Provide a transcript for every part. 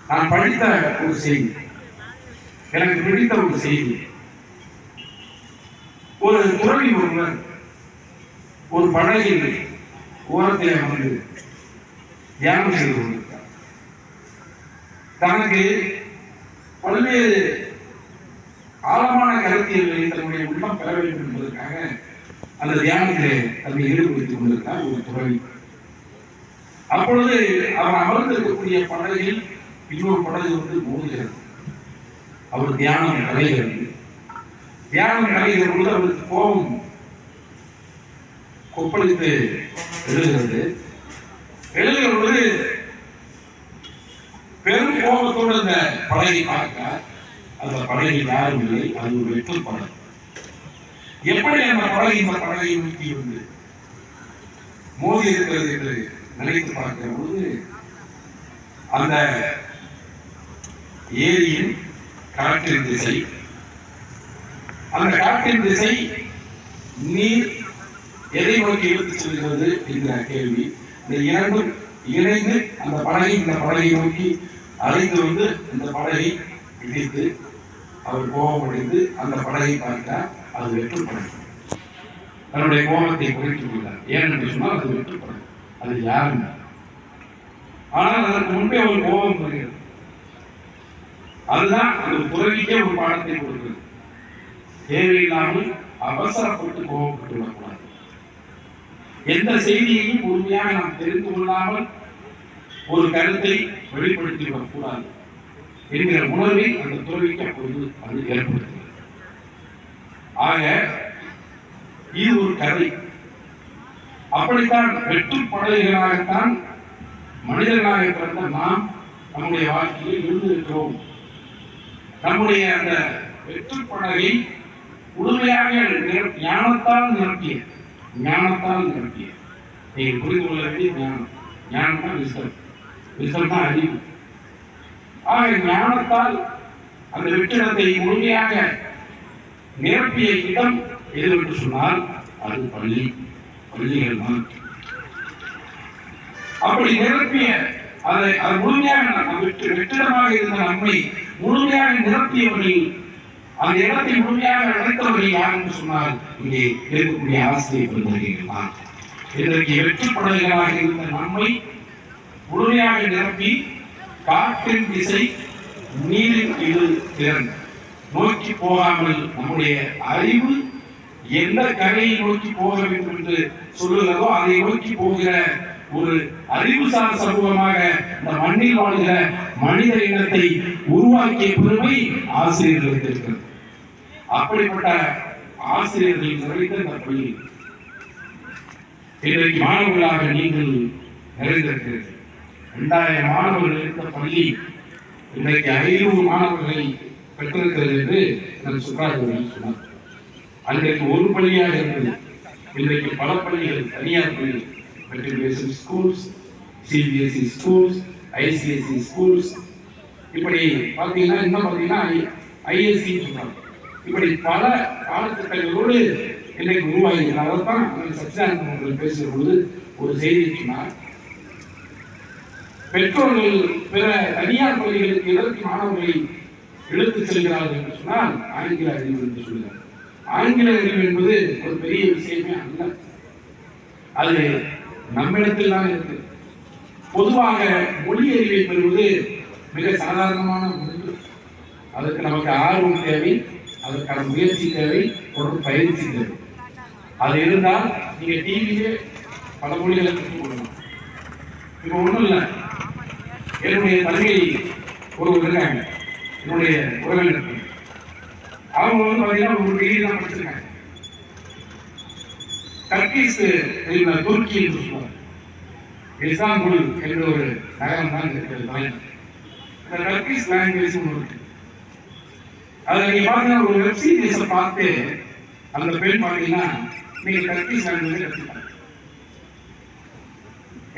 நான் படித்த ஒரு செய்தி, எனக்கு பிடித்த ஒரு செய்தி. ஒரு துறவி ஒருவர் ஒரு படகில் ஓரத்தில் அமர்ந்து தியானம் செய்து கொண்டிருக்கிறார். தனக்கு பல்வேறு ஆழமான கருத்தியல்களை தன்னுடைய உள்ளம் பெற வேண்டும் என்பதற்காக அந்த தியானத்திலே தன்னை ஈடுபடுத்திக் கொண்டிருக்கிறார் ஒரு துறவி. அப்பொழுது அவர் அமர்ந்திருக்கக்கூடிய படகில் இன்னொரு படகு வந்து மோதுகிறது. அவர் தியானம் கலைகிறது. தியானம் கலைகிற பொழுது அவருக்கு கோபம் கொப்பளித்து எழுதுகிறது. எழுதுகிற பொழுது பெரும் கோபத்தோடு அந்த படகை பார்க்க அந்த படகில் யாரும் இல்லை. அது ஒரு வெற்று படகு. எப்படி அந்த படகு இந்த படகை நோக்கி வந்து மோதி இருக்கிறது என்று நினைத்து பார்க்கிற பொழுது அந்த ஏரியின் காற்றின் திசை, அந்த காற்றின் திசை நீர் எதை நோக்கி இழுத்து செல்கிறது என்கிற கேள்வி. இந்த இரண்டும் இணைந்து அந்த படகை இந்த படகை நோக்கி அழைத்து வந்து இந்த படகை இடித்து அவர் கோபமடைந்து அந்த படகை பார்த்தார். அது வெற்று படகு. தன்னுடைய கோபத்தை குறைத்துக் கொண்டார். ஏனென்று சொன்னால் அது வெற்று படகு. அது யாரும். ஆனால் அதற்கு முன்பே ஒரு கோபம் வருகிறது. அதுதான் அந்த துறவிக்கே ஒரு பாடத்தை கொடுக்கிறது. தேவையில்லாமல் அவசரப்பட்டு கோபப்பட்டு விடக்கூடாது. எந்த செய்தியையும் முழுமையாக நாம் தெரிந்து கொள்ளாமல் ஒரு கருத்தை வெளிப்படுத்தி விடக்கூடாது என்கிற உணர்வை அந்த துறவிக்கு அப்பொழுது அது ஏற்படுத்துகிறது. ஆக இது ஒரு கதை. அப்படித்தான் வெற்று படகுகளாகத்தான் மனிதர்களாக பிறந்த நாம் நம்முடைய வாழ்க்கையில் இருந்திருக்கிறோம். நம்முடைய அந்த வெற்று படகை முழுமையாக ஞானத்தால் நிரப்பிய நீங்கள் புரிந்து கொள்ள வேண்டிய ஞானம். ஞானம் தான் விசல், விசல் தான் அறிவு. ஆக ஞானத்தால் அந்த வெற்றிடத்தை முழுமையாக நிரப்பிய இடம் எது என்று சொன்னால் அது பள்ளிகள் தான். அப்படி நிரப்பிய அதை முழுமையாக வெற்றிடமாக இருந்த நம்மை முழுமையாக நிரப்பியவர்கள், அந்த இடத்தை முழுமையாக நடத்தவர்கள் யார் என்று சொன்னால் இங்கே இருக்கக்கூடிய ஆசிரியர் பெருந்தகைகள் தான். இதற்கு வெற்றி படகுகளாக இருந்த நம்மை முழுமையாக நிரப்பி காற்றின் திசை நீரின் இரு திறன் நோக்கி போகாமல் நம்முடைய அறிவு எந்த கரையை நோக்கி போக வேண்டும் என்று சொல்லுகிறதோ அதை நோக்கி போகிற ஒரு அறிவுசார் சமூகமாக இந்த மண்ணில் வாழ்கிற மனித இனத்தை உருவாக்கிய பெருமை ஆசிரியர்களுக்கு இருக்கிறது. அப்படிப்பட்ட ஆசிரியர்கள் நிறைந்த இந்த பள்ளி இன்றைக்கு மாணவர்களாக நீங்கள் நிறைந்திருக்கிறீர்கள். 2000 மாணவர்கள் இருந்த பள்ளி இன்றைக்கு 500 மாணவர்களை பெற்றிருக்கிறது என்று நான் சுற்றார்கள் சொன்னார். அன்றைக்கு ஒரு பள்ளியாக இருந்தது. இன்றைக்கு பல பள்ளிகள், தனியார் பள்ளிகள், matriculation schools, CBSE schools, ICSE schools, இப்படி பார்த்தீங்கன்னா இன்னும் பார்த்தீங்கன்னா ஐஎஸ்சி சொல்றாங்க. இப்படி பல பாடத்திட்டங்களோடு இன்றைக்கு உருவாகிறது. அதைத்தான் சச்சிதானந்தன் அவர்கள் பேசுகிற பொழுது ஒரு செய்தி சொன்னார். பெற்றோர்கள் பிற தனியார் பள்ளிகளுக்கு எதற்கு மாணவர்களை இழுத்து செல்கிறார்கள் என்று சொன்னால் ஆங்கில அறிவு என்று சொல்கிறார். ஆங்கில அறிவு என்பது ஒரு பெரிய விஷயமே அல்ல. அது நம்மிடத்தில் தான் இருக்கு. பொதுவாக மொழி அறிவை பெறுவது மிக சாதாரணமான ஒன்று. அதற்கு நமக்கு ஆர்வம் தேவை, அதற்கான முயற்சி தேவை, தொடர்ந்து பயிற்சி தேவை. அது இருந்தால் நீங்க டிவியே பல மொழிகளை கற்றுக் கொள்ளலாம். இப்போ ஒன்றும் இல்லை, என்னுடைய தங்கை ஒருவர் இருக்காங்க, என்னுடைய உறவினர். அவங்க வந்து பார்த்தீங்கன்னா ஒரு டிகிரி தான் படிச்சிருக்காங்க. டர்க்கிஷ் துருக்கி என்று சொல்லுவாங்க. இஸ்தான்புல் என்ற ஒரு நகரம் தான் இருக்கிறது. இந்த டர்க்கிஷ் லாங்குவேஜ் ஒன்று இருக்கு. அதை நீங்க பார்த்தீங்கன்னா ஒரு வெப் சீரிஸை பார்த்து அந்த பெண் பார்த்தீங்கன்னா நீங்க டர்க்கிஷ் லாங்குவேஜ் கற்றுக்கலாம்.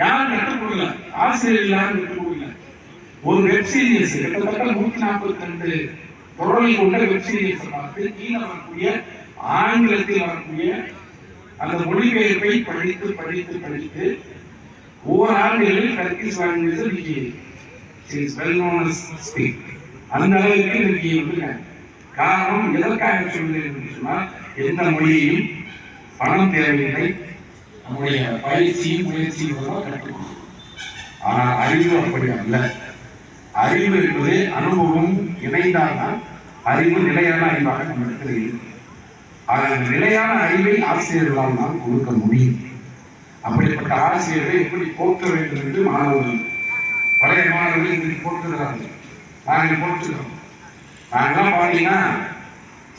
யாரும் கற்றுக் கொடுக்கல, ஆசிரியர்கள் யாரும் கற்றுக் கொடுக்கல. ஒரு வெப் சீரிஸ் கிட்டத்தட்ட 142 தொடரை கொண்ட வெப் சீரிஸை பார்த்து கீழே வரக்கூடிய ஆங்கிலத்தில் வரக்கூடிய அந்த மொழிபெயர்ப்பை படித்து படித்து படித்து ஓராண்டுகளில் டர்க்கிஷ் லாங்குவேஜ் இன்னைக்கு is well known as speak. அந்த அளவுக்கு இன்னைக்கு வந்து காரணம் எதற்காக சொல்கிறேன் என்று சொன்னால், எந்த மொழியையும் பணம் தேவையில்லை, நம்முடைய பயிற்சியும் முயற்சியும் கற்றுக்கணும். ஆனால் அறிவு அப்படி அல்ல. அறிவு என்பது அனுபவம் இணைந்தால்தான் அறிவு நிலையான அறிவாக நம்மிடத்தில் இருக்கு. அந்த நிலையான அறிவை ஆசிரியர்களால் தான் கொடுக்க முடியும். அப்படிப்பட்ட ஆசிரியரை எப்படி போற்ற வேண்டும் என்று மாணவர்கள், பழைய மாணவர்கள் இன்றைக்கு போற்றுகிறார்கள். நாங்கள் போற்றுகிறோம். நாங்கெல்லாம் பார்த்தீங்கன்னா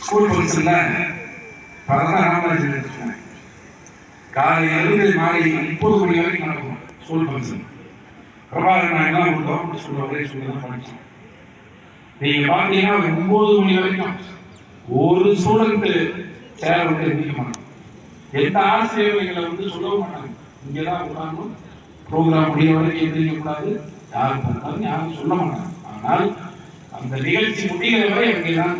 ஸ்கூல் ஃபங்க்ஷன்ல பலதான் ராமராஜன் எடுத்துக்கோங்க. காலையிலிருந்து மாலை 30 மணி வரைக்கும் நடக்கும் ஸ்கூல் ஃபங்க்ஷன். பிரபாகரன் நாங்கெல்லாம் ஒரு கவர்மெண்ட் ஸ்கூல்ல ஒரே ஸ்கூல்ல தான் படித்தோம். நீங்க பார்த்தீங்கன்னா 9 மணி வரைக்கும் ஒரு ஸ்டூடெண்ட் சேர விட்டு எந்திரிக்க மாட்டாங்க. எந்த ஆசிரியர்களை வந்து சொல்லவும் மாட்டாங்க, இங்கேதான் உட்காரணும், ப்ரோக்ராம் முடிய வரைக்கும் எந்திரிக்க கூடாது, யாரும் பண்ணாலும் யாரும் சொல்ல மாட்டாங்க. ஆனால் அந்த நிகழ்ச்சி முடிகிற வரை அங்கேதான்